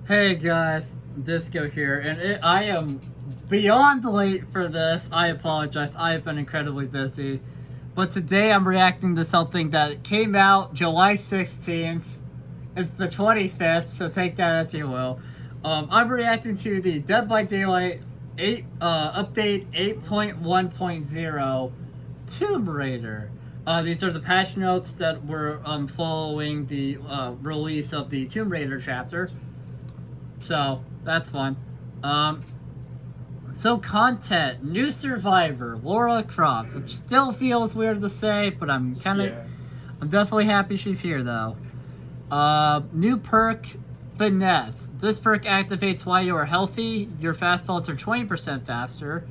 Hey guys, Disco here, and I am beyond late for this. I apologize, I have been incredibly busy. But today I'm reacting to something that came out July 16th. It's the 25th, so take that as you will. I'm reacting to the Dead by Daylight update 8.1.0 Tomb Raider. These are the patch notes that were following the release of the Tomb Raider chapter. So, that's fun. So content, new survivor, Laura Croft, which still feels weird to say, but I'm definitely happy she's here though. New perk, Finesse. This perk activates while you are healthy. Your fast falls are 20% faster.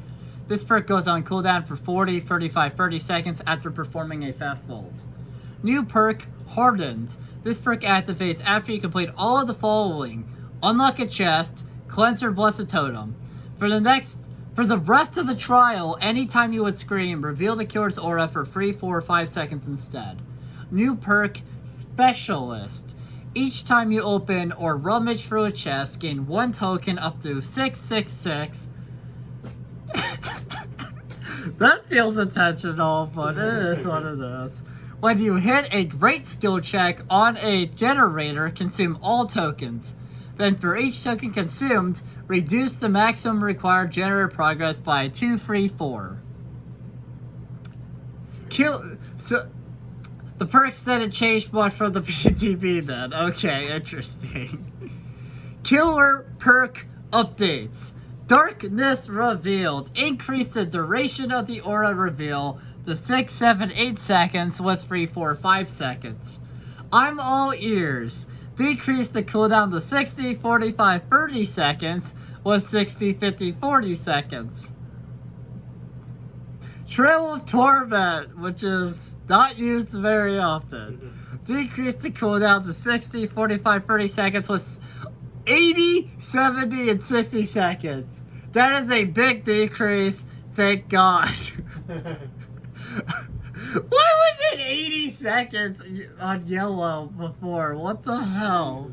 This perk goes on cooldown for 40, 35, 30 seconds after performing a fast vault. New perk, Hardened. This perk activates after you complete all of the following. Unlock a chest, cleanse your blessed totem. For the rest of the trial, anytime you would scream, reveal the killer's aura for free 4 or 5 seconds instead. New perk, Specialist. Each time you open or rummage through a chest, gain 1 token up to 666. That feels intentional, but it is what it is. When you hit a great skill check on a generator, consume all tokens. Then for each token consumed, reduce the maximum required generator progress by 234. So the perks didn't change much from the PTB then. Okay, interesting. Killer perk updates. Darkness revealed. Increase the duration of the aura reveal. The 6, 7, 8 seconds was 3, 4, 5 seconds. I'm all ears. Decrease the cooldown to 60, 45, 30 seconds was 60, 50, 40 seconds. Trail of Torment, which is not used very often. Decrease the cooldown to 60, 45, 30 seconds was 80, 70, and 60 seconds. That is a big decrease, thank God. Why was it 80 seconds on yellow before? What the hell?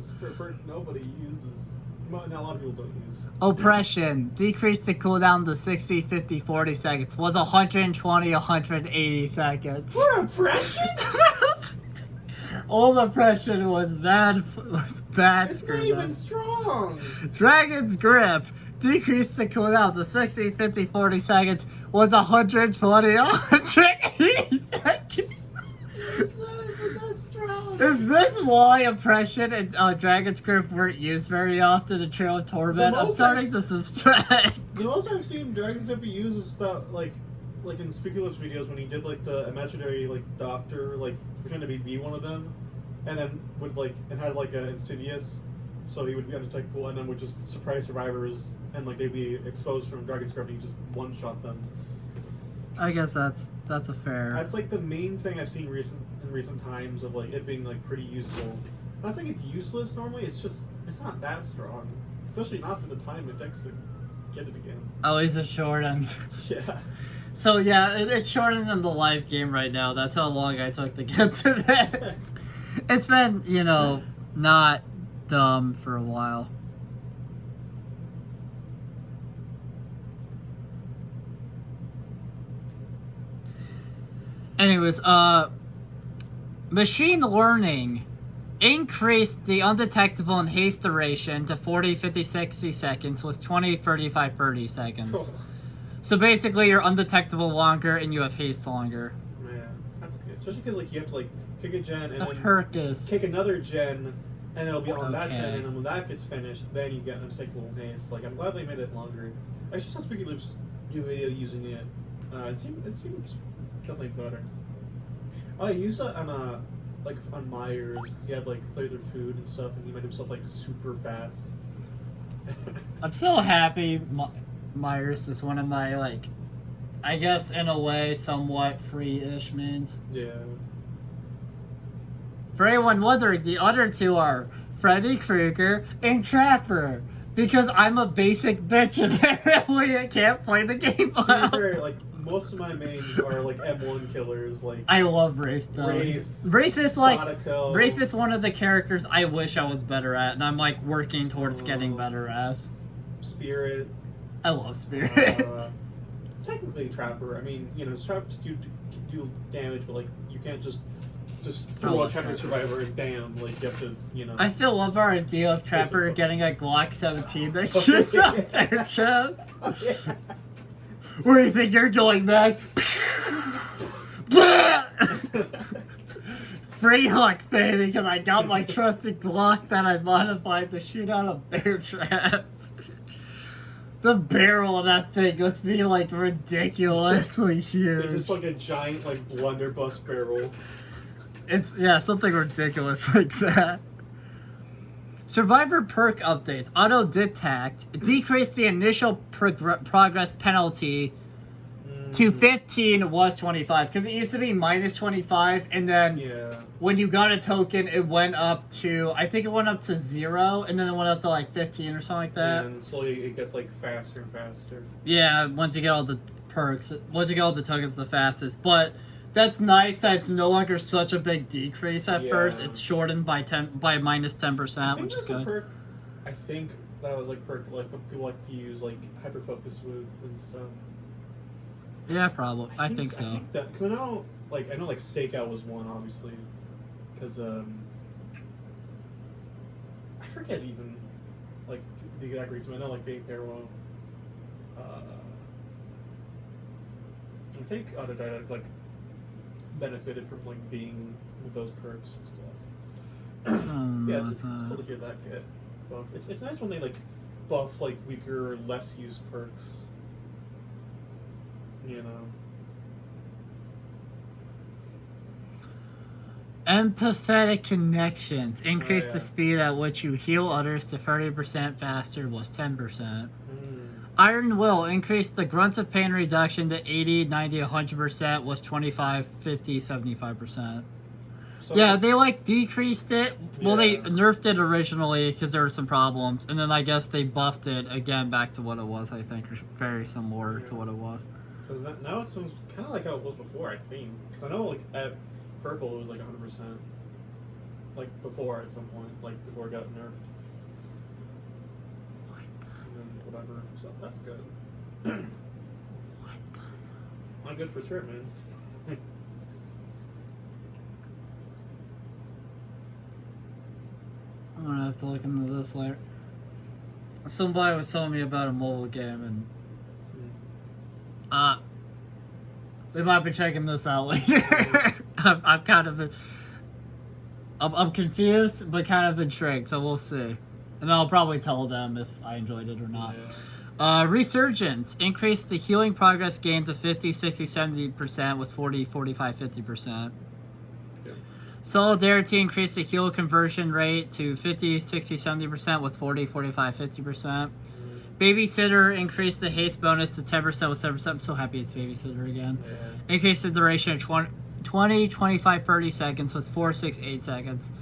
Nobody uses. Not a lot of people don't use. Oppression. Decrease the cooldown to 60, 50, 40 seconds. Was 120, 180 seconds. For oppression? All oppression was bad. It's not even strong. Dragon's Grip. Decrease the cooldown to 60, 50, 40 seconds. Was 120, 180 seconds. It's not even that strong. Is this why Oppression and Dragon's Grip weren't used very often in Trail of Torment? I'm starting to suspect. The most I've seen Dragon's Grip be used is stuff like in Speculoos videos when he did like the imaginary doctor pretending to be one of them, and then would and had a Insidious. So he would be undetectable and then would just surprise survivors and they'd be exposed from Dragon's Grip and he just one-shot them. I guess that's a fair. That's the main thing I've seen in recent times of it being pretty useful. I'm not saying it's useless normally, it's not that strong. Especially not for the time it takes to get it again. Oh, he's a shortened. Yeah. So yeah, it's shortened than the live game right now. That's how long I took to get to this. It's been, not dumb for a while. Anyways, machine learning increased the undetectable and haste duration to 40, 50, 60 seconds was 20, 35, 30 seconds. Cool. So basically you're undetectable longer and you have haste longer. Yeah, that's good. Especially because you have to kick a gen and then perk is kick another gen. And it'll be on that Okay. gen, and then when that gets finished, then you get undetectable haste. I'm glad they made it longer. I just saw Speculoos do a video using it. It seems definitely better. Oh, I used it on on Myers because he had play their food and stuff, and he made himself super fast. I'm so happy Myers is one of my I guess in a way somewhat free-ish mains. Yeah. For anyone wondering, the other two are Freddy Krueger and Trapper. Because I'm a basic bitch and apparently I can't play the game To well. be fair, like, most of my mains are, like, M1 killers, like... I love Wraith, though. Wraith is, like... Sadako. Wraith is one of the characters I wish I was better at, and I'm, like, working towards getting better at. Spirit. I love Spirit. Technically Trapper. I mean, you know, trappers do damage, but, like, you can't just throw out Trapper Survivor and bam, like, you have to, you know... I still love our idea of Trapper getting a Glock 17 that shoots out their chest. Yeah. Where do you think you're going, Meg? Free hook, baby, because I got my trusted Glock that I modified to shoot out a bear trap. The barrel of that thing must be, like, ridiculously huge. It's just like a giant, like, blunderbuss barrel. It's, yeah, something ridiculous like that. Survivor perk updates. Auto detect. Decrease the initial progress penalty to 15 was 25. Because it used to be minus 25. And then when you got a token, it went up to, I think it went up to 0. And then it went up to like 15 or something like that. And slowly it gets like faster and faster. Yeah, once you get all the perks. Once you get all the tokens, the fastest. But that's nice that it's no longer such a big decrease at first. It's shortened by minus 10%, which is good. A perk, I think that was like perk like what people like to use like hyper focus with and stuff. Yeah, probably. I think so. I think that because I know like stakeout was one obviously because I forget even like the exact reason. I know like being parallel. I think Autodidact like benefited from like being with those perks and stuff. Yeah, it's cool to hear that get buff. It's nice when they like buff like weaker, less used perks. You know. Empathetic connections. Increase the speed at which you heal others to 30% faster was 10%. Iron Will increased the grunts of pain reduction to 80, 90, 100% was 25, 50, 75%. So, yeah, they like decreased it. Well, they nerfed it originally because there were some problems, and then I guess they buffed it again back to what it was. I think very similar to what it was. Because now it sounds kind of like how it was before. I think because I know like at purple it was like 100%, like before at some point, like before it got nerfed. Whatever, so that's good. Not good for spirit mans. I'm gonna have to look into this later. Somebody was telling me about a mobile game, and we might be checking this out later. I'm kind of, I'm confused, but kind of intrigued. So we'll see. And then I'll probably tell them if I enjoyed it or not. Resurgence. Increased the healing progress gain to 50, 60, 70% was 40, 45, 50%. Solidarity increased the heal conversion rate to 50, 60, 70% was 40, 45, 50%. Babysitter increased the haste bonus to 10% with 7%. I'm so happy it's Babysitter again. Increased the duration of 20, 25, 30 seconds was 4, 6, 8 seconds.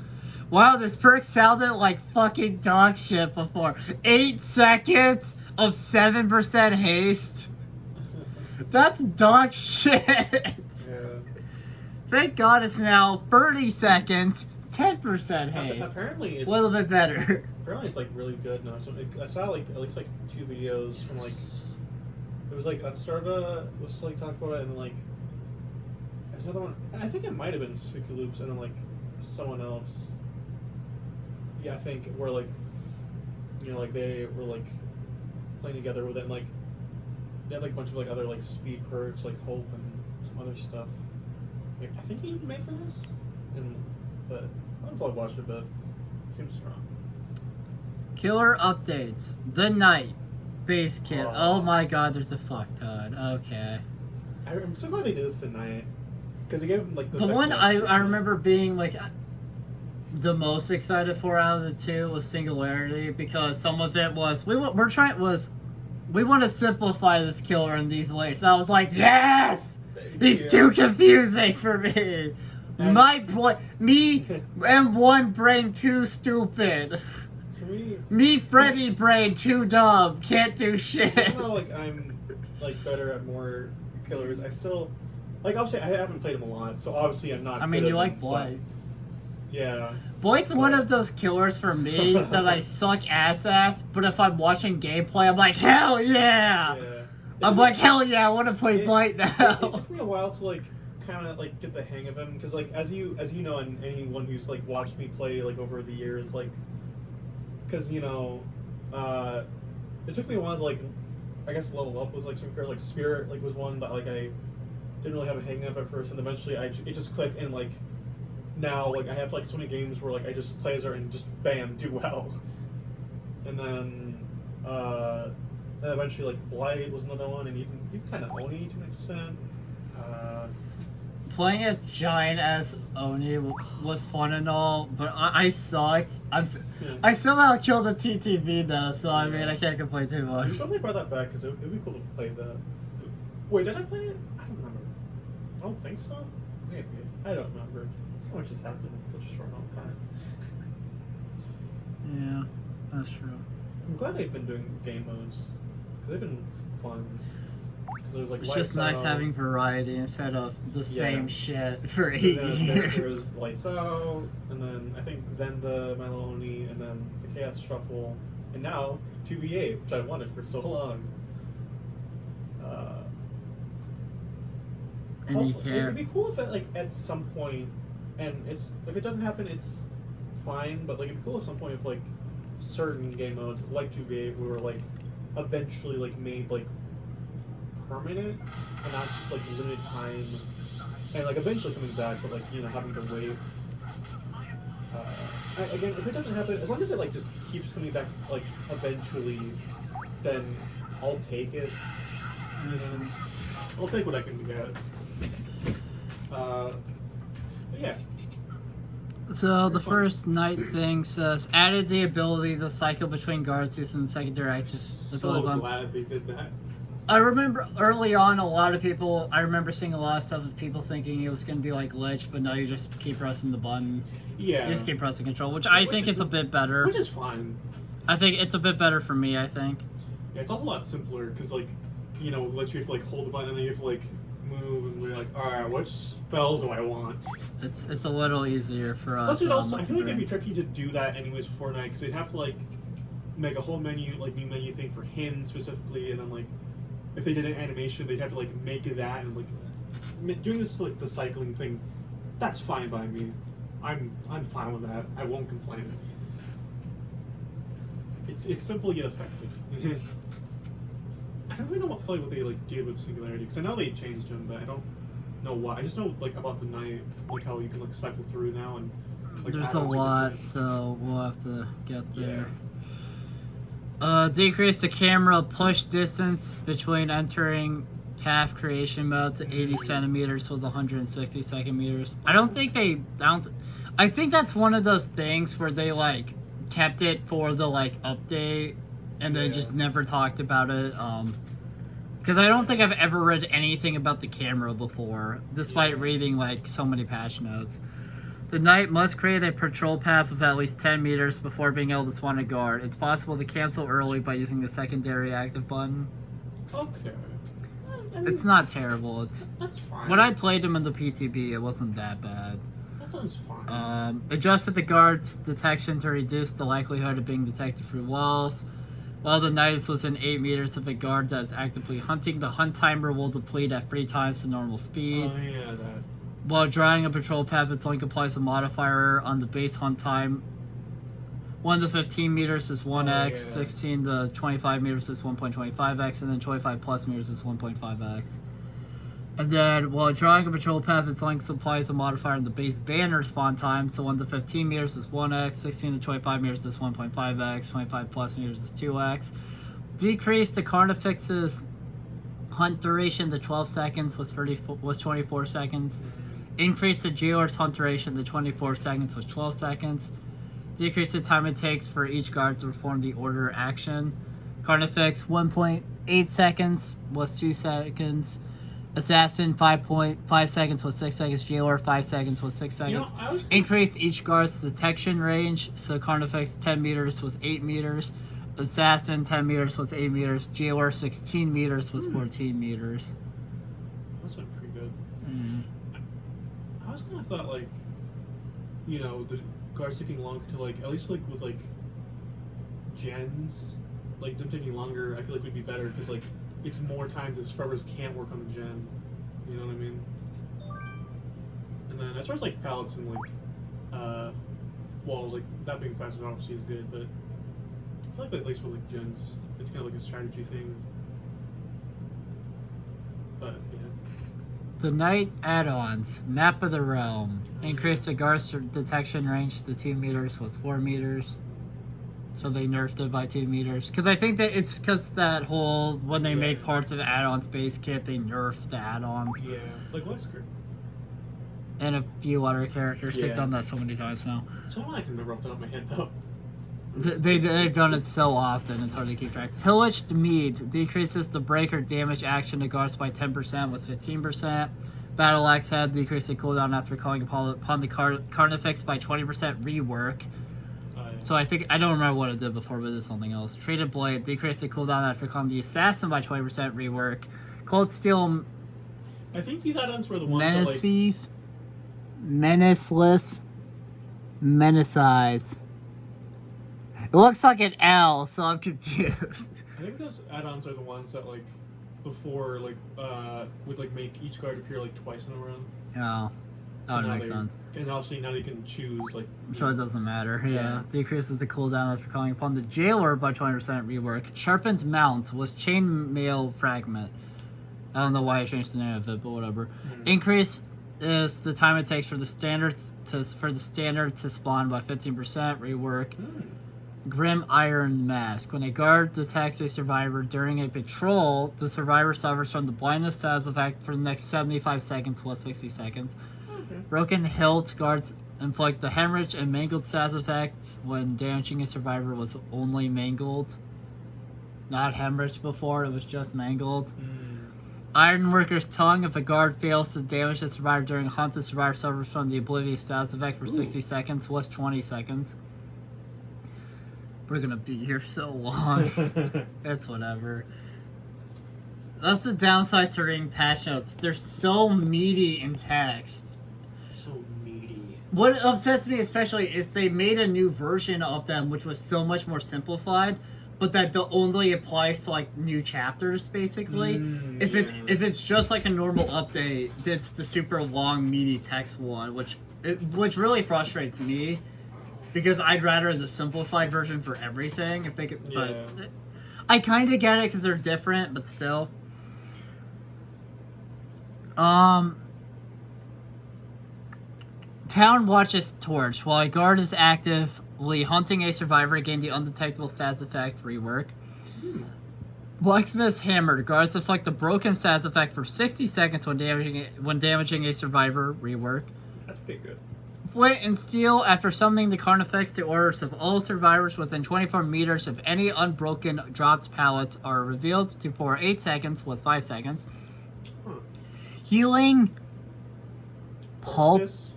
Wow, this perk sounded like fucking dog shit before. 8 seconds of 7% haste. That's dog shit. Thank God it's now 30 seconds, 10% haste. Apparently it's a little bit better. Apparently it's like really good now. So I saw like at least like 2 videos from like it was like Starva was like talking about it, and then like there's another one. I think it might have been Spooky Loops, and then like someone else. Yeah, I think where like you know like they were like playing together with it, and like they had like a bunch of like other like speed perks, like hope and some other stuff. Like, I think he even made for this, but I don't know if I watched it, but it seems strong. Killer updates. The Knight base kit. Oh my God, there's the fucktard. Okay. I'm so glad they did this tonight because they gave him like the one I remember being like the most excited for out of the two was Singularity, because some of it was we want to simplify this killer in these ways. And I was like, yes, he's too confusing for me. Me and one brain too stupid. for me, Me, Freddy Brain, too dumb, can't do shit. even though like I'm like better at more killers, I still like obviously I haven't played them a lot, so obviously I'm not. I mean, good you as like him, Blight. Yeah. Blight's one of those killers for me that I suck ass, but if I'm watching gameplay, I'm like, hell yeah! I'm like, hell yeah, I want to play Blight now. It took me a while to like kind of like get the hang of him, because like as you know, and anyone who's like watched me play like over the years, like because you know, it took me a while to like I guess level up was like some like Spirit like was one that like I didn't really have a hang of at first, and eventually it just clicked, and like now like I have like so many games where like I just play as her and just bam do well, and then eventually like Blight was another one, and even kind of Oni to an extent. Playing as Giant as Oni was fun and all, but I sucked. I somehow killed the TTV though, so I mean I can't complain too much. You probably brought that back because it would be cool to play that. Wait, did I play it? I don't remember. I don't think so. Maybe. I don't remember. So much has happened in such a short amount of time. Yeah, that's true. I'm glad they've been doing game modes, because they've been fun. There's like it's just nice having variety instead of the same shit for 8 years. There's Lights Out, and then I think then the Meloni, and then the Chaos Shuffle, and now 2v8, which I wanted for so long. It'd be cool if it like at some point, and if it doesn't happen, it's fine. But like it'd be cool at some point if like certain game modes like 2v8 were like eventually like made like permanent and not just like limited time, and like eventually coming back, but like you know having to wait. Again, if it doesn't happen, as long as it like just keeps coming back like eventually, then I'll take it. You know, I'll take what I can get. Yeah. So the first night thing says added the ability to cycle between guards using secondary actions. So glad they did that. I remember early on I remember seeing a lot of stuff of people thinking it was going to be like glitch, but no, you just keep pressing the button. Yeah. You just keep pressing control, which I think it's a bit better. Which is fine. I think it's a bit better for me, I think. Yeah, it's a whole lot simpler, because like, you know, literally you have to like hold the button and then you have to like move, and we're like, alright, what spell do I want? It's a little easier for us. Plus, it also, I feel like it'd be tricky to do that anyways for Fortnite, because they'd have to like make a whole menu, like new menu thing for him specifically, and then like if they did an animation, they'd have to like make that, and like doing this like the cycling thing. That's fine by me. I'm fine with that. I won't complain. It's simple yet effective. I don't really know what they like did with Singularity, because I know they changed them, but I don't know why. I just know like about the night, like how you can like cycle through now, and like, there's a lot, so we'll have to get there. Decrease the camera push distance between entering path creation mode to 80 centimeters was 160 second meters. I think that's one of those things where they like kept it for the like update and then just never talked about it. Because I don't think I've ever read anything about the camera before, despite reading like so many patch notes. The knight must create a patrol path of at least 10 meters before being able to spawn a guard. It's possible to cancel early by using the secondary active button. Okay. I mean, it's not terrible. That's fine. When I played him in the PTB, it wasn't that bad. That sounds fine. Adjusted the guard's detection to reduce the likelihood of being detected through walls. While the knight is within 8 meters of the guard that is actively hunting, the hunt timer will deplete at 3 times the normal speed. Oh yeah, that. While drawing a patrol path, its link applies a modifier on the base hunt time. 1 to 15 meters is 1x, 16 to 25 meters is 1.25x, and then 25 plus meters is 1.5x. And then, while drawing a patrol path, its length applies a modifier on the base banner spawn time. So 1 to 15 meters is 1x, 16 to 25 meters is 1.5x, 25 plus meters is 2x. Decrease the Carnifex's hunt duration to 12 seconds was 24 seconds. Increase the Jailer's hunt duration to 24 seconds was 12 seconds. Decrease the time it takes for each guard to perform the order action. Carnifex 1.8 seconds was 2 seconds. Assassin 5.5 seconds with 6 seconds. Jailer 5 seconds with 6 seconds. Increased each guard's detection range. So Carnifex 10 meters with 8 meters. Assassin 10 meters with 8 meters. Jailer 16 meters with 14 meters. That's like pretty good. Mm. I was kind of thought like, you know, the guards taking longer to like, at least like with like gens, like them taking longer, I feel like would be better because like it's more time that survivors can't work on the gen. You know what I mean? And then as far as like pallets and like walls, like that being faster obviously is good, but I feel like at least with like gens, it's kind of like a strategy thing. But yeah. The Night add-ons. Map of the Realm. Increased the guard's detection range to 2 meters with 4 meters. So they nerfed it by 2 meters. Because I think that it's because that whole, when they make parts of the add-ons base kit, they nerf the add-ons. Yeah, like Wesker. And a few other characters. Yeah. They've done that so many times now. So I can remember off the top of my head though. They've done it so often, it's hard to keep track. Pillaged Mead decreases the break or damage action to guards by 10% with 15%. Battle Axe Head decreases the cooldown after calling upon the Carnifex by 20% rework. So I don't remember what it did before, but it's something else. Traded Blade decreased the cooldown after calling the Assassin by 20% rework. Cold Steel. I think these add-ons were the ones Menaces. Menaceless. Menacise. It looks like an L, so I'm confused. I think those add-ons are the ones that like before like would like make each guard appear like twice in a run. Oh. So That makes sense. And obviously now they can choose like. So it doesn't matter. Yeah. Decreases the cooldown after calling upon the Jailer by 20% rework. Sharpened Mount was Chainmail Fragment. I don't know why I changed the name of it, but whatever. Increase is the time it takes for the standard to spawn by 15% rework. Grim Iron Mask. When a guard detects a survivor during a patrol, the survivor suffers from the blindness status effect for the next 75 seconds plus 60 seconds. Okay. Broken Hilt guards inflict the hemorrhage and mangled status effects when damaging a survivor was only mangled. Not hemorrhage before, it was just mangled. Ironworker's Tongue. If a guard fails to damage a survivor during a hunt, the survivor suffers from the oblivious status effect for 60 seconds plus 20 seconds. We're gonna be here so long. It's whatever. That's the downside to reading patch notes. They're so meaty in text. So meaty. What upsets me especially is they made a new version of them which was so much more simplified, but that only applies to like new chapters basically. If it's just like a normal update, it's the super long meaty text one, which really frustrates me. Because I'd rather the simplified version for everything, if they could. But I kind of get it because they're different, but still. Town Watch's Torch. While a guard is actively hunting a survivor, gain the undetectable status effect rework. Blacksmith's Hammer. Guards inflict the broken status effect for 60 seconds when damaging a survivor rework. That's pretty good. Flint and Steel. After summoning the Carnifex, the orders of all survivors within 24 meters of any unbroken dropped pallets are revealed for 8 seconds, was 5 seconds. Healing Poultice.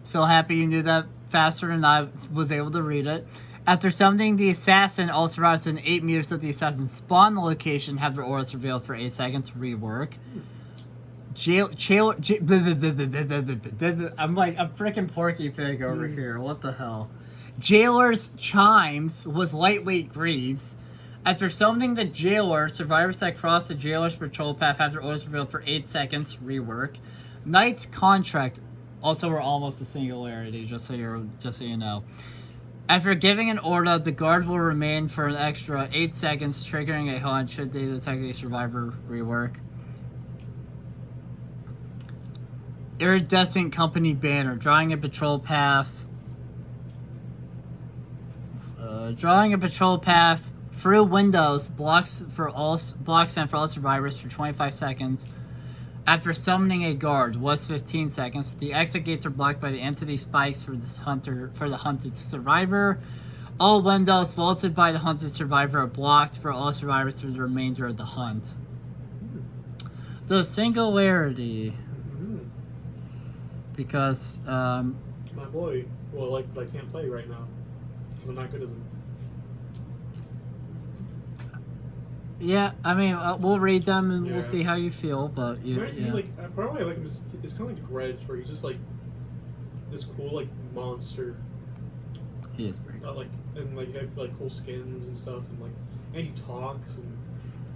So happy you knew that faster than I was able to read it. After summoning the Assassin, all survivors within 8 meters of the Assassin spawn location have their orders revealed for 8 seconds, rework. I'm like a freaking Porky Pig over here. What the hell? Jailer's Chimes was Lightweight Greaves. After summoning the Jailer, survivors that cross the Jailer's patrol path have their orders revealed for 8 seconds. Rework. Knight's Contract. Also, we're almost a singularity, just so you know. After giving an order, the guard will remain for an extra 8 seconds, triggering a hunt should they detect a survivor. Rework. Iridescent Company Banner. Drawing a patrol path through windows blocks and for all survivors for 25 seconds. After summoning a guard, was 15 seconds. The exit gates are blocked by the entity spikes for the hunted survivor. All windows vaulted by the hunted survivor are blocked for all survivors through the remainder of the hunt. The singularity. Mm-hmm. Because, My boy. Well, like, but I can't play right now because I'm not good as him. yeah, I mean, we'll read them and we'll Yeah. see how you feel, but He, yeah. like, probably I like him. It's kind of like Dredge, where he's just like this cool like monster. He is pretty cool. Like and like he has like cool skins and stuff, and he talks and.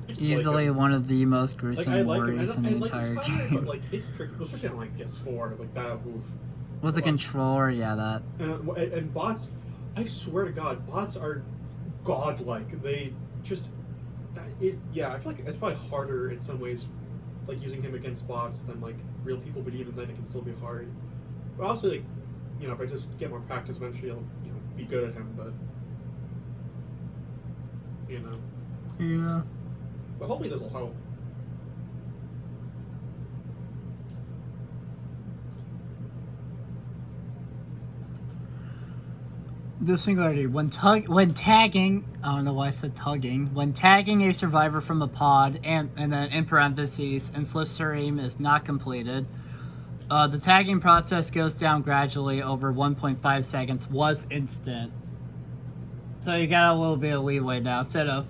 I just Easily like him. one of the most gruesome I like him. worries in the entire his game. but like it's tricky, especially on like PS4. Like that, oof. With the controller, yeah, that. And bots, I swear to God, bots are godlike. They just, yeah, I feel like it's probably harder in some ways, like using him against bots than like real people. But even then, it can still be hard. But also, like, if I just get more practice, eventually I'll be good at him. But Yeah. But hopefully this will help. The singularity. When tagging, I don't know why I said tugging. When tagging a survivor from a pod, and then in parentheses, and slipstream is not completed, the tagging process goes down gradually over 1.5 seconds. Was instant. So you got a little bit of leeway now instead of,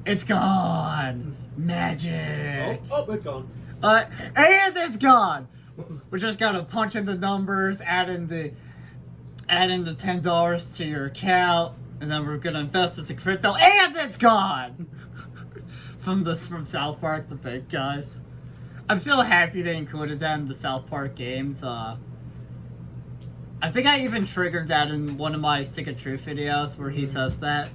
it's gone, magic. Oh, it's gone. And it's gone. We're just gonna punch in the numbers, add in the $10 to your account, and then we're gonna invest this in crypto, and it's gone. from South Park, the big guys. I'm still happy they included that in the South Park games. I think I even triggered that in one of my Stick of Truth videos where he says that.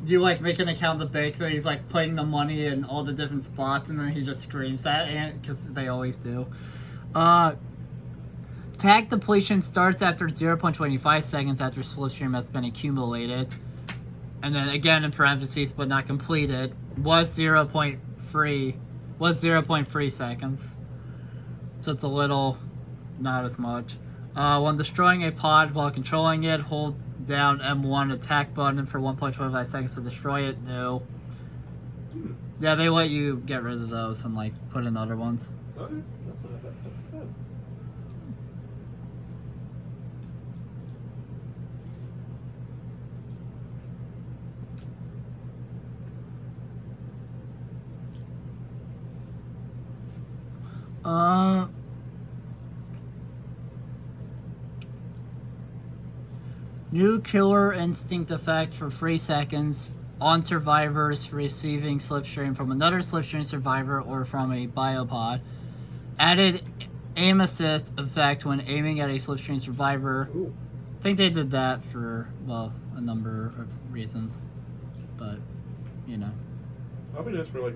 You like make an account of the bank, and he's like putting the money in all the different spots, and then he just screams that, and because they always do. Tag depletion starts after 0.25 seconds after slipstream has been accumulated. And then again in parentheses, but not completed, was 0.3 seconds. So it's a little, not as much. When destroying a pod while controlling it, hold down M1 attack button for 1.25 seconds to destroy it. No. Yeah, they let you get rid of those and like put in other ones. Okay, that's not bad. That's not bad. New killer instinct effect for 3 seconds on survivors receiving slipstream from another slipstream survivor or from a biopod. Added aim assist effect when aiming at a slipstream survivor. Ooh. I think they did that for, well, a number of reasons. But, That'd be nice for like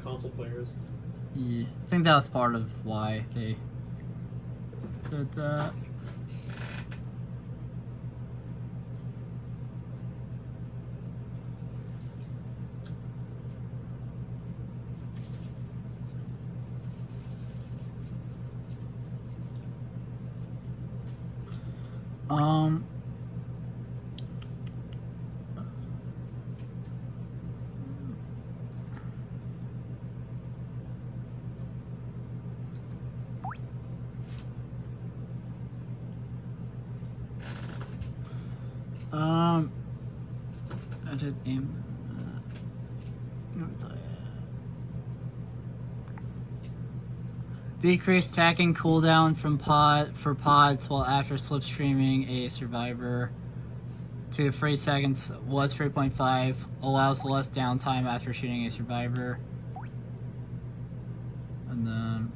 console players. Yeah, I think that was part of why they did that. I did aim. Decrease tagging cooldown from pods while after slipstreaming a survivor to 3 seconds was 3.5. Allows less downtime after shooting a survivor. And then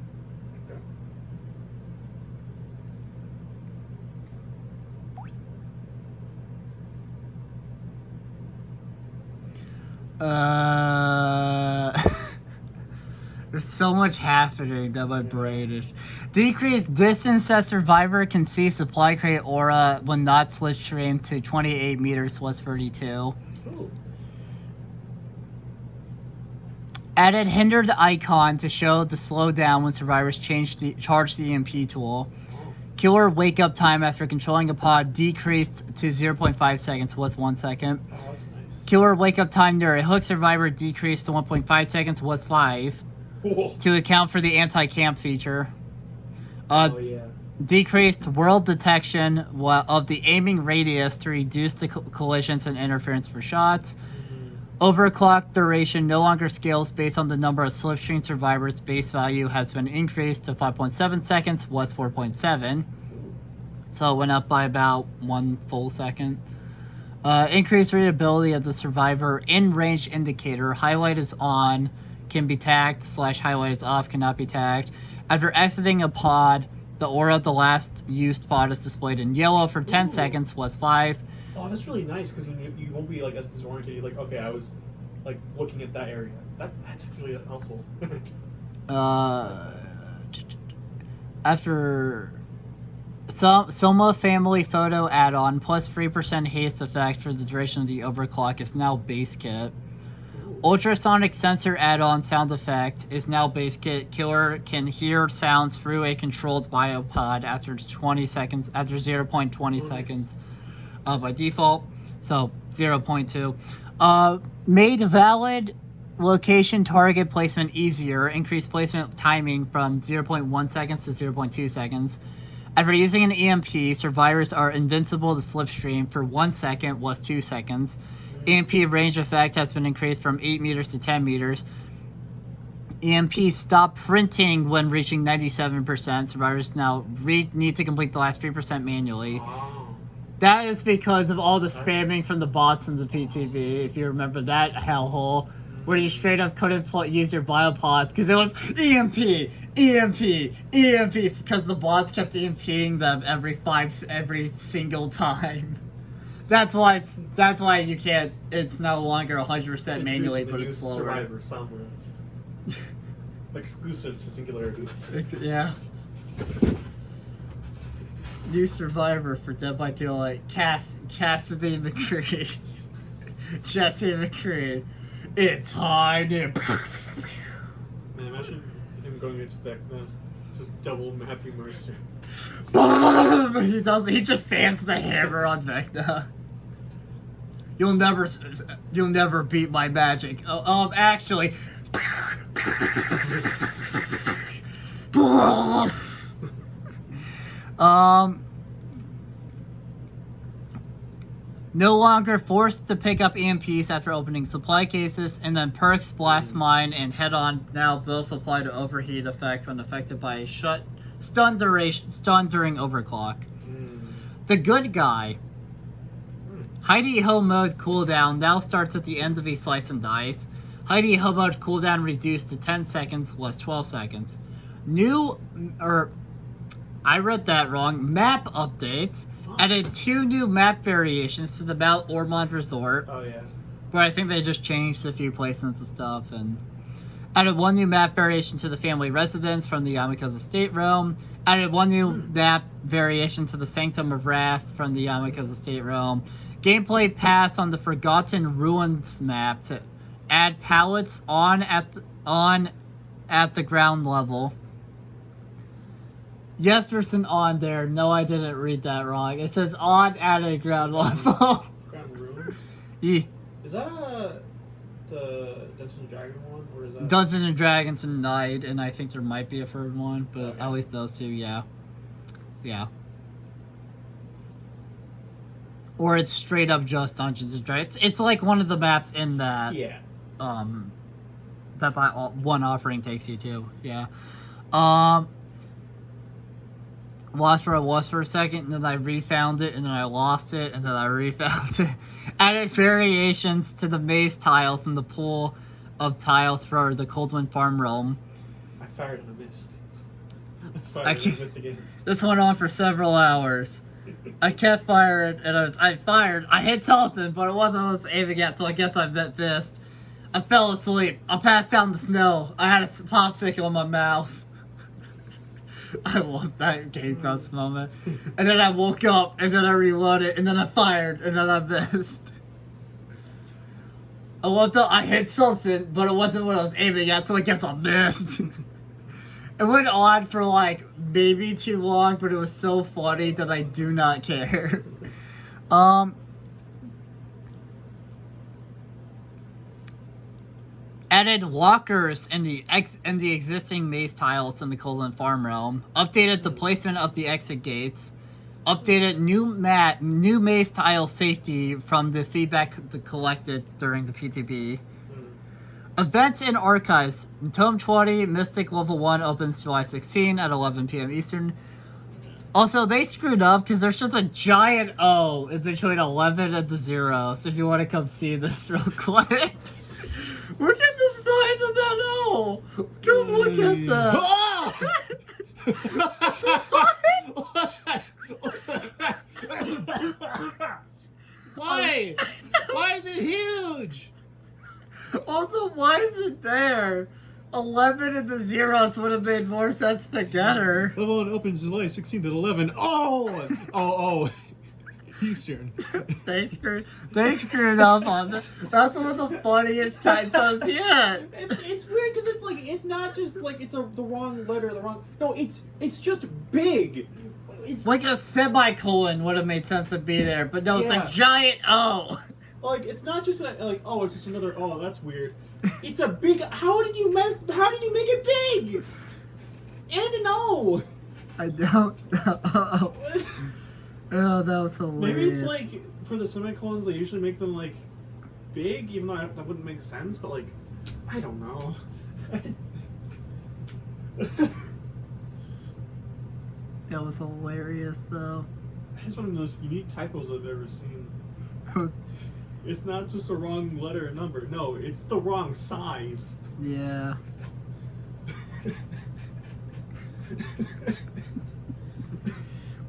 there's so much happening that my brain is. Decrease distance that survivor can see supply crate aura when not slipstream to 28 meters was 32. Ooh. Added hindered icon to show the slowdown when survivors charge the EMP tool. Killer wake up time after controlling a pod decreased to 0.5 seconds was 1 second. Oh, that's nice. Killer wake-up time near a hook survivor decreased to 1.5 seconds, was 5. Whoa. To account for the anti-camp feature. Oh, yeah. Decreased world detection of the aiming radius to reduce the collisions and interference for shots. Overclock duration no longer scales based on the number of slipstream survivors. Base value has been increased to 5.7 seconds, was 4.7. So it went up by about 1 full second. Increased readability of the survivor in-range indicator. Highlight is on, can be tagged, / highlight is off, cannot be tagged. After exiting a pod, the aura of the last used pod is displayed in yellow for 10 seconds, was 5. Oh, that's really nice because you won't be like as disoriented. You're like, okay, I was like looking at that area. That's actually helpful. After Soma Family Photo add-on plus 3% haste effect for the duration of the overclock is now base kit. Ultrasonic sensor add-on sound effect is now base kit. Killer can hear sounds through a controlled biopod after 20 seconds, after 0.20 seconds. By default, so 0.2. Made valid location target placement easier. Increased placement timing from 0.1 seconds to 0.2 seconds. After using an EMP, survivors are invincible to slipstream for 1 second, was 2 seconds. EMP range effect has been increased from 8 meters to 10 meters. EMP stop printing when reaching 97%. Survivors now need to complete the last 3% manually. That is because of all the spamming from the bots in the PTB, if you remember that hellhole, where you straight up couldn't use your biopods because it was EMP, because the bots kept EMPing them every single time. That's why you can't. It's no longer 100% manually, but it's slower. Survivor somewhere. Exclusive to Singularity. Yeah. New survivor for Dead by Daylight. Cassidy McCree. Jesse McCree. It's time to. Man, imagine him going into Vecna. Just double Happy Mercer. He just fans the hammer on Vecna. You'll never beat my magic. Actually. No longer forced to pick up EMPs after opening supply cases, and then perks, blast mine, and head on now both apply to overheat effect when affected by a stun during overclock. The good guy. Heidi Ho mode cooldown now starts at the end of a slice and dice. Heidi Ho mode cooldown reduced to 10 seconds, was 12 seconds. I read that wrong. Map updates added 2 new map variations to the Mount Ormond Resort. Oh, yeah. Where I think they just changed a few placements and stuff. And added 1 new map variation to the family residence from the Yamaka's Estate Realm. Added 1 new map variation to the Sanctum of Wrath from the Yamaka's Estate Realm. Gameplay pass on the Forgotten Ruins map to add pallets on at the ground level. Yes, there's an on there. No, I didn't read that wrong. It says on at a ground level. Forgotten Ruins? Yeah. Is that the Dungeons and Dragons one? Or is that... Dungeons and Dragons and Night, and I think there might be a third one, but okay. At least those 2, yeah. Yeah. Or it's straight up just Dungeons and Dragons. It's like one of the maps in that. Yeah. That one offering takes you to. Yeah. Lost for a second, and then I refound it, and then I lost it, and then I refound it. Added variations to the maze tiles in the pool of tiles for the Coldwind Farm realm. I fired and I missed. I missed again. This went on for several hours. I kept firing, and I fired. I hit something, but it wasn't what I was aiming at, so I guess I missed. I fell asleep. I passed out in the snow. I had a popsicle in my mouth. I love that Game Grunts moment. And then I woke up, and then I reloaded, and then I fired, and then I missed. I hit something, but it wasn't what I was aiming at, so I guess I missed. It went on for like maybe too long, but it was so funny that I do not care. Added walkers in the existing maze tiles in the Colon Farm realm. Updated the placement of the exit gates. Updated new maze tile safety from the feedback collected during the PTB. Events and archives. Tome 20, Mystic Level 1 opens July 16 at 11 p.m. Eastern. Also, they screwed up because there's just a giant O in between 11 and the 0. So if you want to come see this real quick. Look at the size of that O! Come look at that! Why? Why is it huge? Also, why is it there? 11 and the zeros would have made more sense together. Level 1 opens July 16th at 11. Oh! Eastern. They screwed up on that. That's one of the funniest typos yet. It's weird because it's like it's not just like it's the wrong letter, no, it's just big. It's like a semicolon would have made sense to be there, but no, it's Yeah. a giant O. like it's not just like oh, it's just another oh, that's weird. It's a big. How did you make it big? And an O. I don't know. Oh, that was hilarious. Maybe it's like for the semicolons they usually make them like big, even though that wouldn't make sense. But like, I don't know. That was hilarious, though. It's one of the most unique typos I've ever seen. It was, It's not just the wrong letter and number. No, it's the wrong size. yeah.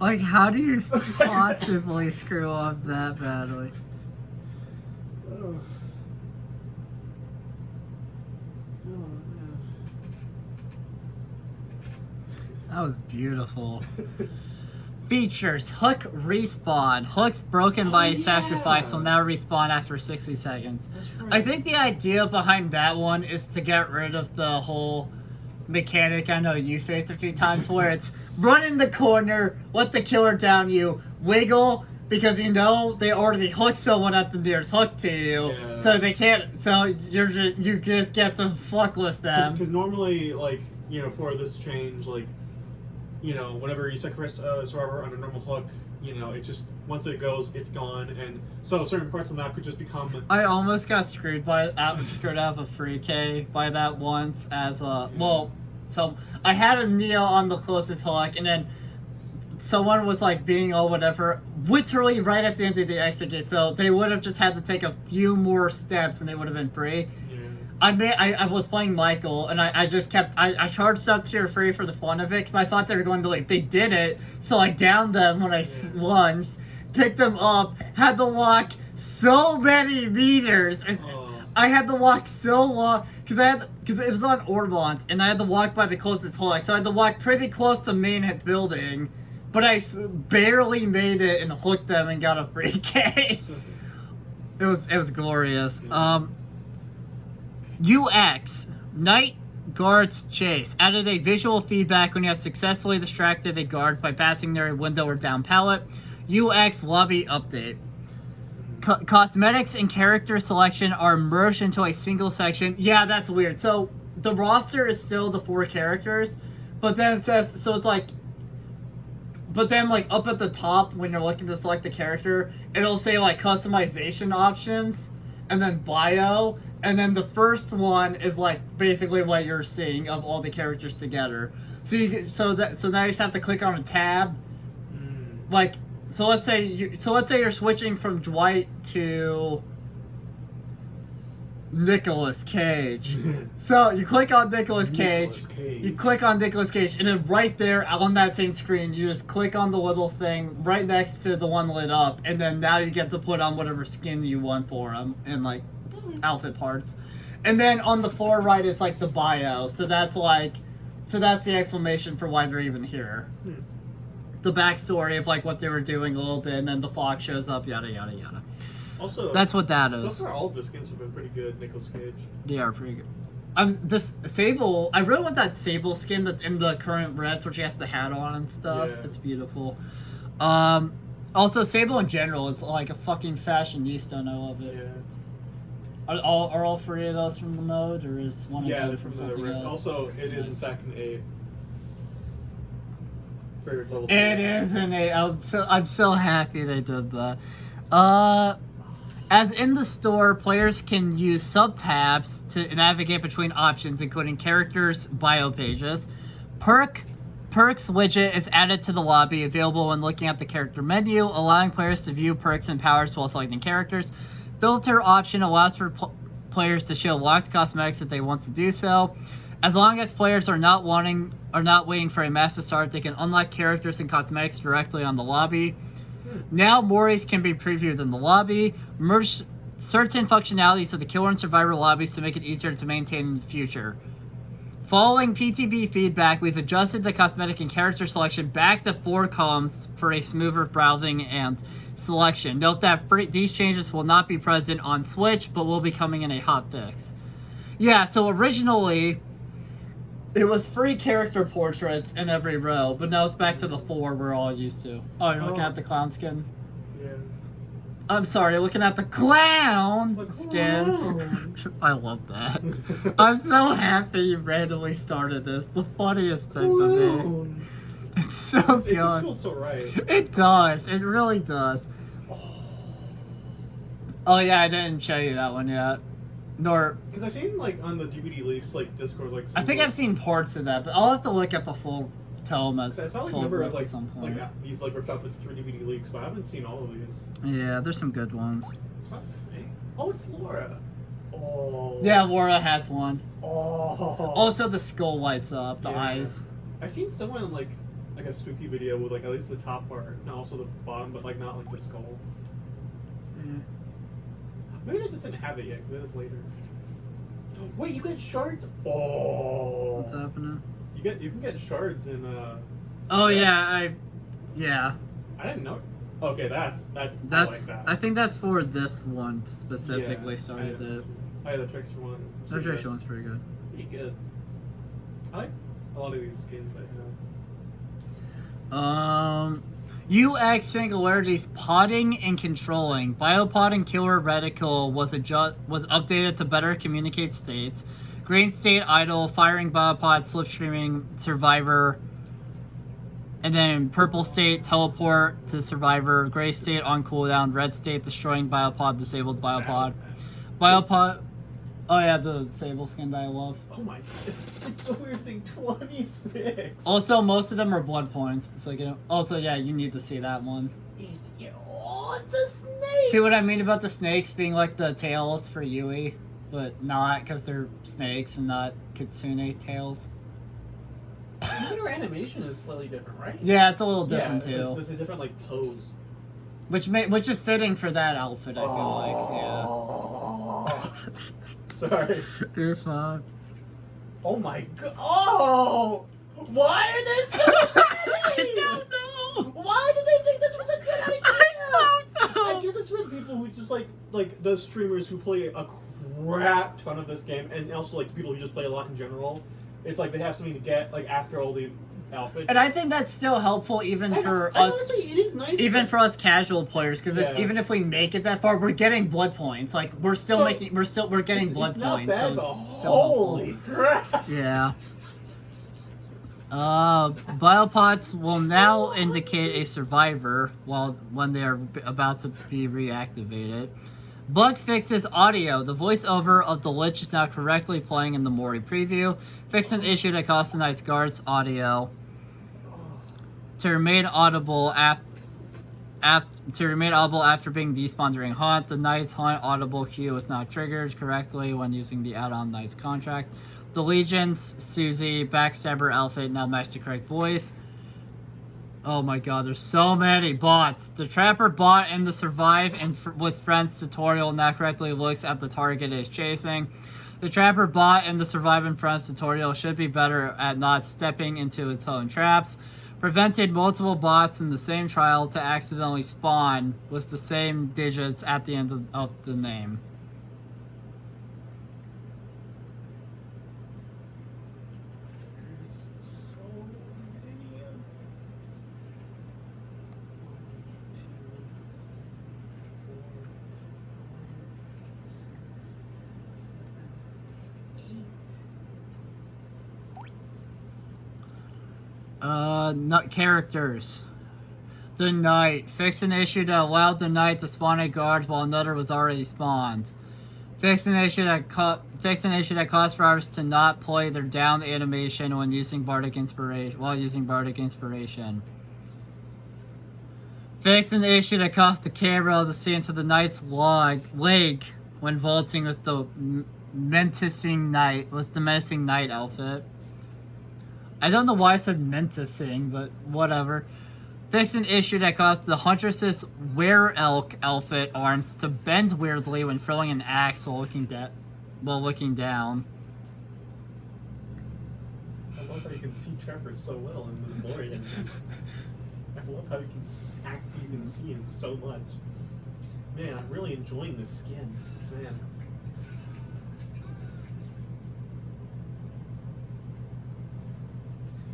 Like, how do you possibly screw up that badly? Oh. Oh, man. That was beautiful. Features. Hook respawn. Hooks broken by a sacrifice will now respawn after 60 seconds. That's right. I think the idea behind that one is to get rid of the whole mechanic I know you faced a few times where it's run in the corner, let the killer down you, wiggle, because you know they already hooked someone at the nearest hook to you, Yeah. so they can't, so you just get to fuck with them. Because normally, like, you know, for this change, like, you know, whenever you sacrifice a survivor on a normal hook, you know, it just, once it goes, it's gone, and so certain parts of the map could just become... I almost got screwed out of a free K by that once as a, well, so I had a Neo on the closest hook, and then someone was like being or whatever, literally right at the end of the exit gate, so they would have just had to take a few more steps and they would have been free. I was playing Michael, and I just kept, I charged up tier 3 for the fun of it, because I thought they were going to, like, they did it, so I downed them when I lunged, picked them up, had to walk so many meters, I had to walk so long, because it was on Ormont, and I had to walk by the closest hook, so I had to walk pretty close to main hit building, but I barely made it and hooked them and got a free K. It was glorious. UX, Night Guard's Chase. Added a visual feedback when you have successfully distracted a guard by passing near a window or down pallet. UX lobby update. Cosmetics and character selection are merged into a single section. Yeah, that's weird. So the roster is still the 4 characters, but then it says, so it's like, but then like up at the top when you're looking to select the character, it'll say like customization options and then bio. And then the first one is like basically what you're seeing of all the characters together. So so now you just have to click on a tab. Like, so let's say you're switching from Dwight to Nicolas Cage. So you click on Nicolas Cage. You click on Nicolas Cage, and then right there on that same screen, you just click on the little thing right next to the one lit up, and then now you get to put on whatever skin you want for him, and like outfit parts. And then on the far right is like the bio, so that's the explanation for why they're even here. The backstory of like what they were doing a little bit, and then the fox shows up, yada yada yada. Also, that's what that is. So far, all of the skins have been pretty good. Nicolas Cage. They are pretty good. This Sable, I really want that Sable skin that's in the current Reds, where she has the hat on and stuff. Yeah. It's beautiful. Also, Sable in general is like a fucking fashionista, and I love it. Yeah. Are all three of those from the mode, or is one Yeah, of they're them from from the something Rift. else? Also, it is in fact an A. Favorite level. It is an 8. I'm so happy they did that. As in the store, players can use sub-tabs to navigate between options, including characters, bio pages. Perks widget is added to the lobby, available when looking at the character menu, allowing players to view perks and powers while selecting characters. Filter option allows for players to show locked cosmetics if they want to do so. As long as players are not waiting for a match to start, they can unlock characters and cosmetics directly on the lobby. Now Moris can be previewed in the lobby. Merge certain functionalities of the Killer and Survivor lobbies to make it easier to maintain in the future. Following PTB feedback, we've adjusted the cosmetic and character selection back to 4 columns for a smoother browsing and selection. Note that these changes will not be present on Switch, but will be coming in a hotfix. Yeah, so originally it was 3 character portraits in every row, but now it's back to the 4 we're all used to. Oh, you're looking at the clown skin? Yeah. I'm sorry, looking at the clown skin. I love that. I'm so happy you randomly started this. The funniest thing to me. It's so good. It just feels so right. It does. It really does. Oh yeah, I didn't show you that one yet. Nor Because I've seen like on the DVD leaks, like Discord, like. I think I've seen parts of that, but I'll have to look at the full Telema. I saw like a full number of rip like at some point. these like ripped off its 3 DVD leaks, but I haven't seen all of these. Yeah, there's some good ones. It's not fake. Oh, it's Laura. Oh. Yeah, Laura has one. Oh. Also, the skull lights up, the Yeah. eyes. I've seen someone like a spooky video with like at least the top part and also the bottom, but like not like the skull. Yeah. Maybe they just didn't have it yet because it is later. Wait, you get shards? Oh. What's happening? You can get shards in Oh yeah, yeah. I didn't know. Okay, that's I like that. I think that's for this one specifically. Yeah, Started it. I had the Trickster one. The Trickster one's pretty good. Pretty good. I like a lot of these skins that UX Singularity's potting and controlling. Biopod and Killer Reticle was updated to better communicate states. Green state idle, firing biopod, slipstreaming survivor, and then purple state teleport to survivor, gray state on cooldown, red state destroying biopod, disabled biopod. Biopod. Oh yeah, the sable skin that I love. Oh my god, it's so weird seeing 26. Also, most of them are blood points, so also yeah, you need to see that one. It's the snakes. See what I mean about the snakes being like the tails for Yui, but not because they're snakes and not kitsune tails. Even her animation is slightly different, right? Yeah, it's a little different too. There's a different like pose. Which is fitting for that outfit, I feel like. Yeah. Sorry. You're fine. Oh my god. Oh! Why are they so I don't know. Why did they think this was a good idea? I don't know. I guess it's for the people who just like the streamers who play a crap ton of this game, and also like the people who just play a lot in general. It's like they have something to get like after all the outfits. And I think that's still helpful even for us. Honestly, it is nice. Even for us casual players, because even if we make it that far, we're getting blood points. Like we're getting blood points. Bad, so it's still holy helpful. crap! Yeah. Biopods will now indicate a survivor when they are about to be reactivated. Bug fixes audio. The voiceover of the Lich is now correctly playing in the Mori preview. Fix an issue that cost the Knight's Guard's audio to remain audible after being despawned during Haunt. The Knight's Haunt audible cue is not triggered correctly when using the add-on Knight's contract. The Legion's Susie Backstabber outfit now matches the correct voice. Oh my god, there's so many bots. The Trapper bot in the Survive and with Friends tutorial now correctly looks at the target it is chasing. The Trapper bot in the Survive and Friends tutorial should be better at not stepping into its own traps. Prevented multiple bots in the same trial to accidentally spawn with the same digits at the end of the name. characters. The Knight. Fix an issue that allowed the Knight to spawn a guard while another was already spawned. Fix an issue that caused survivors to not play their down animation when using Bardic Inspiration. Fix an issue that caused the camera to see into the Knight's leg when vaulting with the menacing Knight outfit. I don't know why I said menacing, but whatever. Fix an issue that caused the Huntress's were-elk outfit arms to bend weirdly when throwing an axe while looking down. I love how you can see Trevor so well in the morning. I love how you can see him so much. Man, I'm really enjoying this skin. Man.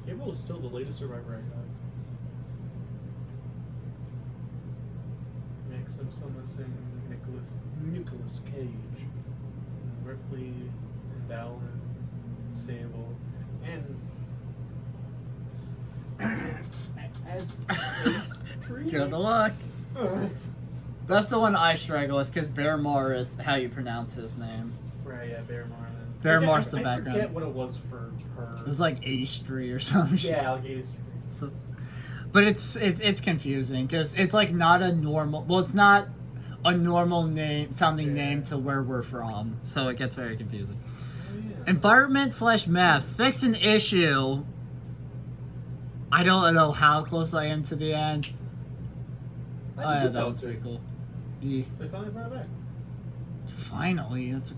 Gabriel is still the latest survivor I have. Next, I'm still missing Nicolas Cage, Ripley, and Dallin, Sable, and as Good luck. That's the one I struggle with because Bearmar is how you pronounce his name. Right, yeah, Bearmar. Bearmar's the I background. forget what it was for her. It was like A-Street or something. Yeah, like A-Street. So, but it's confusing because it's like not a normal. Well, it's not a normal name to where we're from, so it gets very confusing. Oh, yeah. Environment/maps. Fix an issue. I don't know how close I am to the end. Oh yeah, that was pretty cool. Yeah. They finally brought it back. Finally, that's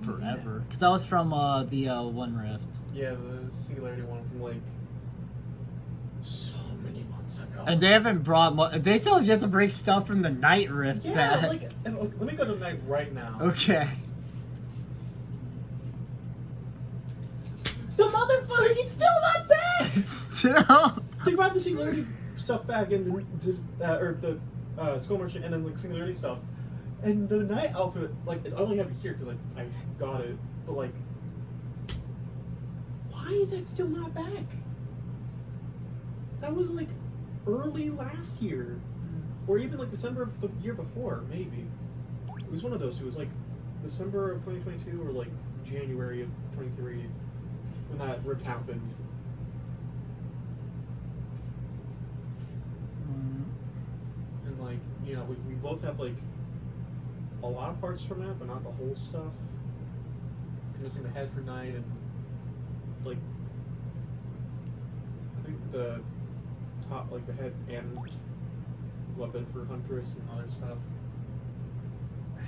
forever. Because that was from the One Rift. Yeah, the Singularity one from like so many months ago. And they haven't brought they still have yet to bring stuff from the Night Rift back. Like, let me go to Night right now. Okay. The motherfucker, he's still not back! It's still... They brought the Singularity stuff back and the Skull Merchant and then like Singularity stuff. And the Night outfit, like, I only have it here because I got it, but like, why is that still not back? That was like early last year, or even like December of the year before, maybe. It was one of those. It was like December of 2022 or like January of 23 when that rift happened. And like, you know, we both have like a lot of parts from that, but not the whole stuff. It's missing the head for Night and like I think the top, like the head and weapon for Huntress and other stuff.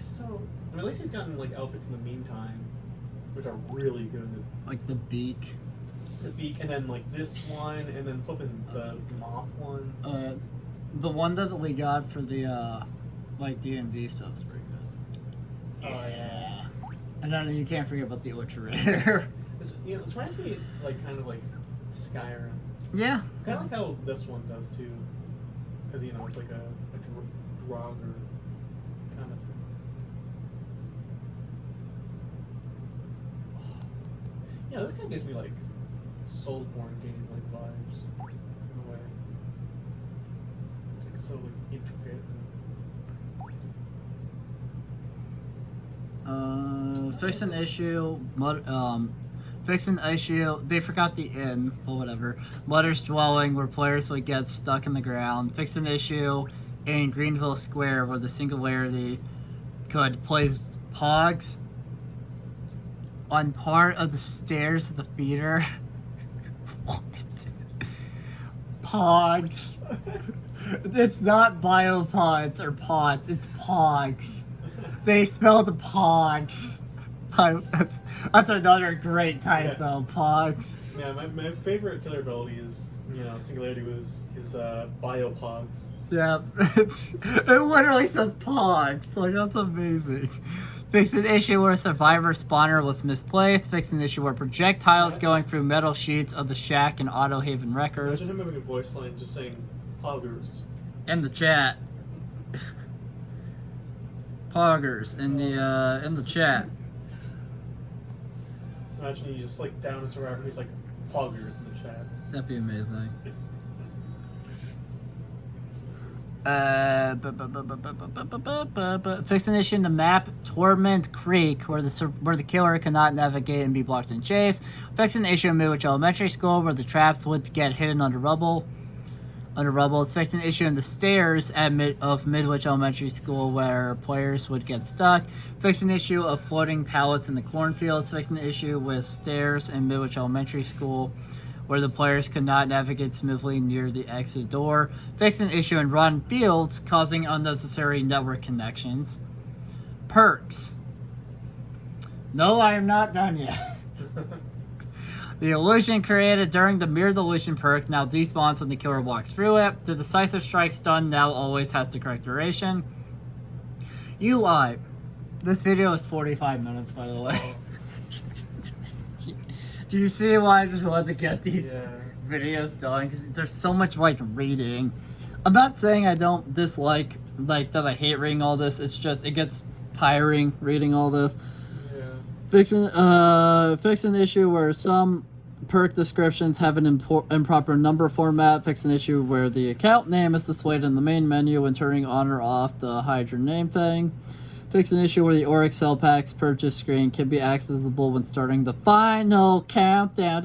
So, I mean, at least he's gotten like outfits in the meantime, which are really good. Like the beak. The beak, and then like this one, and then flipping the moth one. The one that we got for the like D&D stuff is pretty good. Oh yeah. And then you can't forget about the Ultra Rare. This reminds me like kind of like Skyrim. Yeah. Kind of like how this one does too, because you know it's like a Draugr kind of thing. Yeah, this kind of gives me like Soulsborne game like vibes in a way. It's like so like intricate. Fix an issue. Fix an issue. They forgot the inn, but whatever. Mother's Dwelling, where players would get stuck in the ground. Fix an issue in Greenville Square, where the Singularity could place pogs on part of the stairs of the theater. What? Pogs. It's not biopods or pods. It's pogs. They spelled the pogs. That's another great typo. Yeah. Pogs. Yeah, my favorite killer ability is, you know, Singularity was his biopods. Yeah, it literally says pogs. Like, that's amazing. Fix an issue where a survivor spawner was misplaced. Fix an issue where projectiles going through metal sheets of the shack and Auto Haven wreckers. Imagine him having a voice line just saying poggers. In the chat. Poggers in the chat. So imagine you just like down a survivor and he's like poggers in the chat. That'd be amazing. Fix an issue in the map Torment Creek where the killer cannot navigate and be blocked in chase. Fix an issue in Midwich Elementary School where the traps would get hidden under rubble. It's fixed an issue in the stairs of Midwich Elementary School where players would get stuck. Fixed an issue of floating pallets in the cornfields. Fixed an issue with stairs in Midwich Elementary School where the players could not navigate smoothly near the exit door. Fixed an issue in Rotten Fields causing unnecessary network connections. Perks. No, I am not done yet. The illusion created during the Mirror Illusion perk now despawns when the killer walks through it. The Decisive Strike stun now always has the correct duration. UI. This video is 45 minutes, by the way. Do you see why I just wanted to get these videos done? Because there's so much, like, reading. I'm not saying I don't dislike, like, that I hate reading all this. It's just, it gets tiring reading all this. Fix an issue where some perk descriptions have an improper number format. Fix an issue where the account name is displayed in the main menu when turning on or off the hide your name thing. Fix an issue where the Oryx Cell Packs purchase screen can be accessible when starting the final countdown.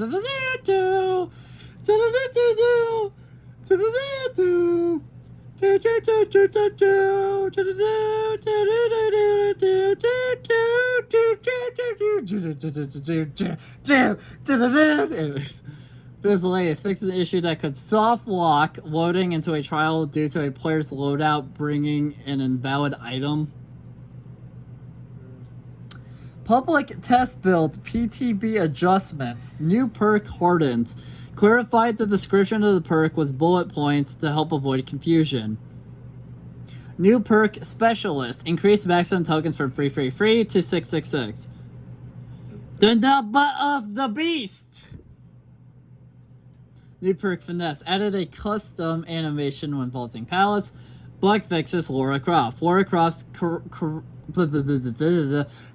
This latest fixed an issue that could soft lock loading into a trial due to a player's loadout bringing an invalid item. Public test build PTB adjustments. New perk hardened. Clarified the description of the perk was bullet points to help avoid confusion. New perk specialist. Increased maximum tokens from 333 to 666. The number of the beast. New perk finesse. Added a custom animation when vaulting pallets. Bug fixes Lara Croft. Lara Croft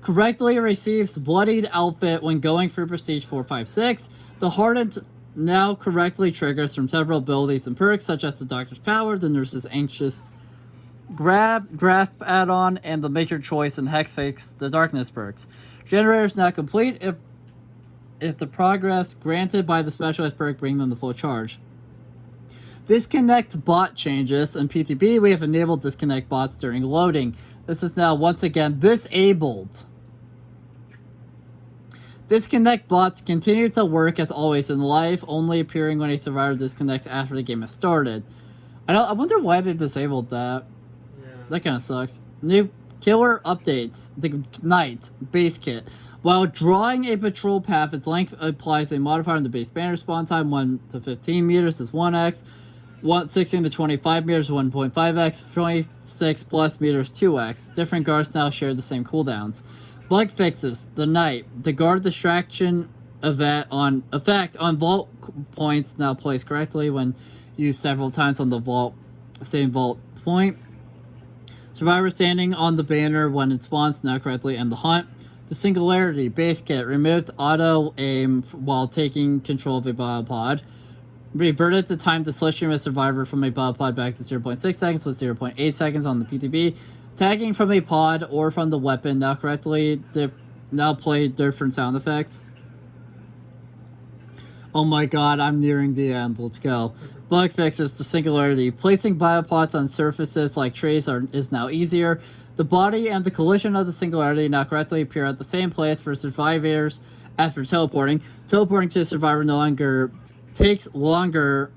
correctly receives bloodied outfit when going through Prestige 456. The hardened now correctly triggers from several abilities and perks such as the Doctor's Power, the Nurse's Anxious Grasp add-on, and the Make Your Choice and Hex Fix the Darkness perks. Generator is not complete if the progress granted by the specialist perk bring them to full charge. Disconnect bot changes. In PTB, we have enabled disconnect bots during loading. This is now once again disabled. Disconnect bots continue to work as always in life, only appearing when a survivor disconnects after the game has started. I wonder why they disabled that. Yeah. That kind of sucks. New killer updates. The Knight base kit. While drawing a patrol path, its length applies a modifier on the base banner. Spawn time 1 to 15 meters is 1x. 16 to 25 meters 1.5x. 26 plus meters 2x. Different guards now share the same cooldowns. Bug fixes. The Knight. The guard distraction effect on vault points now plays correctly when used several times on the same vault point. Survivor standing on the banner when it spawns now correctly and the hunt. The Singularity base kit. Removed auto aim while taking control of a biopod. Reverted to time the slipstream a survivor from a biopod back to 0.6 seconds with 0.8 seconds on the PTB. Tagging from a pod or from the weapon now correctly now play different sound effects. Oh my god, I'm nearing the end. Let's go. Bug fixes the Singularity. Placing biopods on surfaces like trees is now easier. The body and the collision of the Singularity now correctly appear at the same place for survivors after teleporting. Teleporting to a survivor no longer takes longer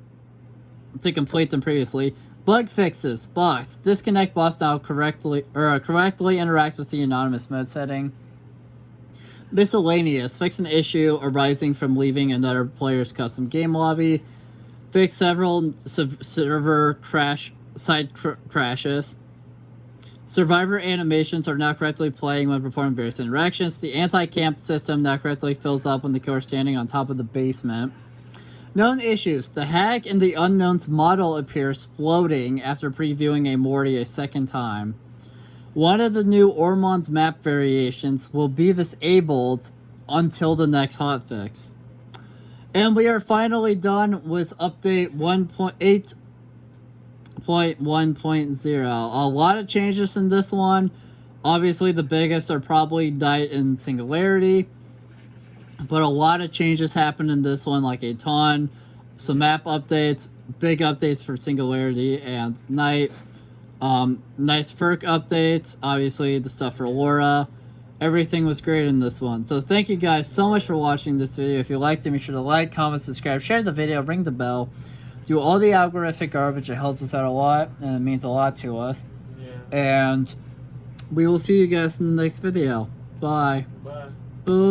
to complete than previously. Bug fixes. Boss. Disconnect boss now correctly interacts with the anonymous mode setting. Miscellaneous. Fix an issue arising from leaving another player's custom game lobby. Fix several server crashes. Survivor animations are now correctly playing when performing various interactions. The anti-camp system now correctly fills up when the killer is standing on top of the basement. Known issues. The Hag in the Unknown's model appears floating after previewing a Morty a second time. One of the new Ormond map variations will be disabled until the next hotfix. And we are finally done with update 1.8.1.0. A lot of changes in this one. Obviously, the biggest are probably Night and Singularity. But a lot of changes happened in this one, like a ton. Some map updates, big updates for Singularity and Night. Nice perk updates, obviously the stuff for Laura. Everything was great in this one. So thank you guys so much for watching this video. If you liked it, make sure to like, comment, subscribe, share the video, ring the bell. Do all the algorithmic garbage. It helps us out a lot, and it means a lot to us. Yeah. And we will see you guys in the next video. Bye. Bye. Boo.